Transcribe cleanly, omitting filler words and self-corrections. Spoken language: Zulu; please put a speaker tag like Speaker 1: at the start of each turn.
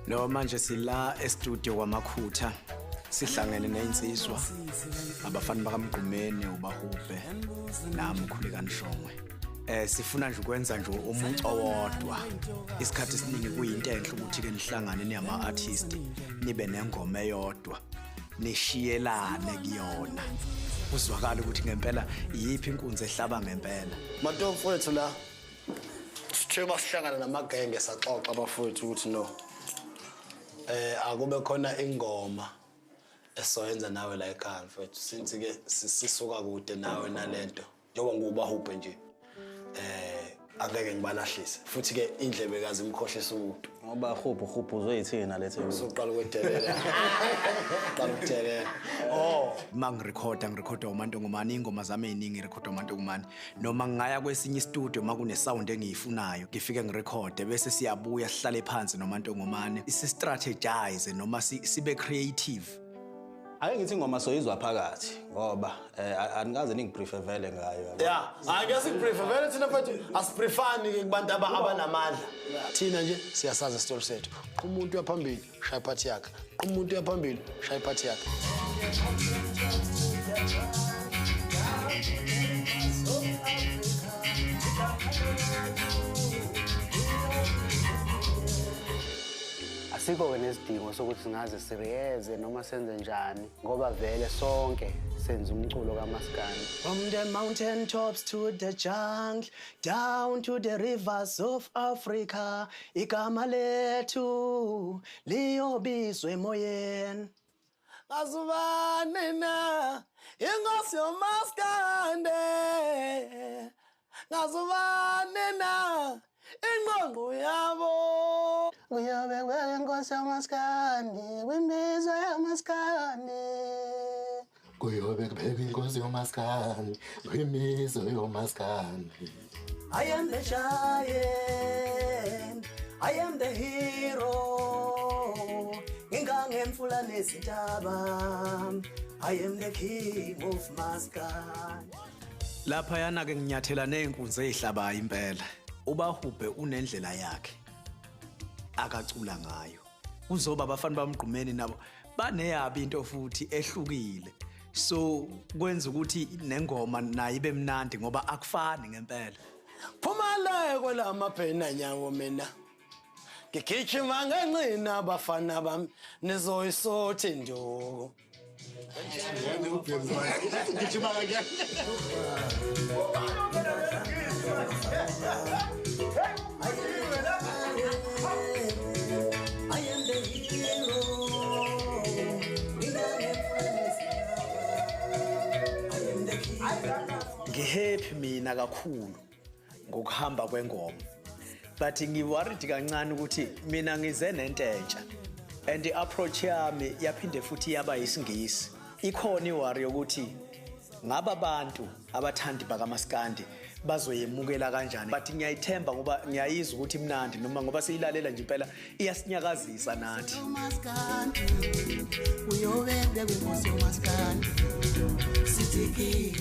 Speaker 1: No manje sila estudio kwaMakhutha sihlangene neinsizwa abafana bakaMgqumeni uBahubhe nami Khulekani shongwe. Sifuna nje ukwenza nje umuntu owodwa. Isikhathi esiningi kuyinto enhle ukuthi ke nihlangane niyama artist nibe nengoma eyodwa nishiyelane kuyona. Kuzwakala ukuthi ngempela yipi inkunzi ehlaba ngempela.
Speaker 2: Mantongomfowethu la sithe masihlangana namagenge saxoxa abafowethu ukuthi no akube khona ingoma esoyenza nawe la ekhaya mfowethu since ke sisuka kude nawe nalento njengoba nguBahubhe nje angeke ngibalahlise futhi ke indlebe kazi imkhohlisa umuntu
Speaker 3: ngoba hubhu uzoyithina lethe
Speaker 2: uzoqala ukwedelela qala ukudelela
Speaker 1: ngirekhoda uMantongomane ingoma zami eziningi ngirekhoda uMantongomane noma ngaya kwesinye istudio makune sound engiyifunayo ngifike ngirekhode bese siyabuya sihlale phansi noMantongomane strategize noma sibe creative.
Speaker 3: Ake ngithi ingoma soyizwa phakathi ngoba anikaze ningiprefer vele ngayo.
Speaker 2: Yeah, angiyasi prefer vele thina mfethu asiprefani ke kubantu abanamandla. Thina nje siyasaza isitori sethu. Umuntu uyaphambili shaya iphathi yakhe. Umuntu uyaphambili shaya iphathi yakhe.
Speaker 4: Asikho nesidingo sokuthi singaze siriyeze noma senze njani ngoba vele sonke senza umculo kaMaskandi.
Speaker 1: From the mountain tops to the jungle, down to the rivers of Africa, igama lethu liyobizwa emoyeni.
Speaker 2: Ngazubane na ingosi yoMaskandi, ngazubane na ingqonqo yabo.
Speaker 4: Uyobe kwenkosi yoMaskandi, kwimizwa yoMaskandi.
Speaker 5: Kuyobe kubekwa inkosi yoMaskandi, kwimizwa yoMaskandi.
Speaker 1: I am the giant, I am the hero. Ingangemfula nezintaba, I am the king of Maskandi. Lapha yana ke nginyathela nenkunzi ezihlabayo impela. uBahubhe unendlela yakhe akacula ngayo. Kuzoba abafana bakaMgqumeni nabo baneyabi into futhi ehlukile. So kwenza ukuthi nengoma nayo ibe mnandi ngoba akufani ngempela.
Speaker 2: Phumala kwelamaphena nyawo mina. Ngigijima ngencina abafana bami nizoyisothi nduku.
Speaker 5: Ngijima ngeke.
Speaker 1: Ngihappy mina kakhulu ngokuhamba kwengoma. But ngiworried kancane ukuthi mina ngize nento entsha. And approach yami yaphinde futhi yaba isingisi. Ikhona iworry ukuthi ngaba abantu abathandi bakaMaskandi bazoyemukela kanjani. But ngiyayithemba ngoba ngiyayizwa ukuthi imnandi noma ngoba siyilalela nje impela iyasinyakazisa nathi.
Speaker 6: Uyobe kwinkosi yoMaskandi. Sithi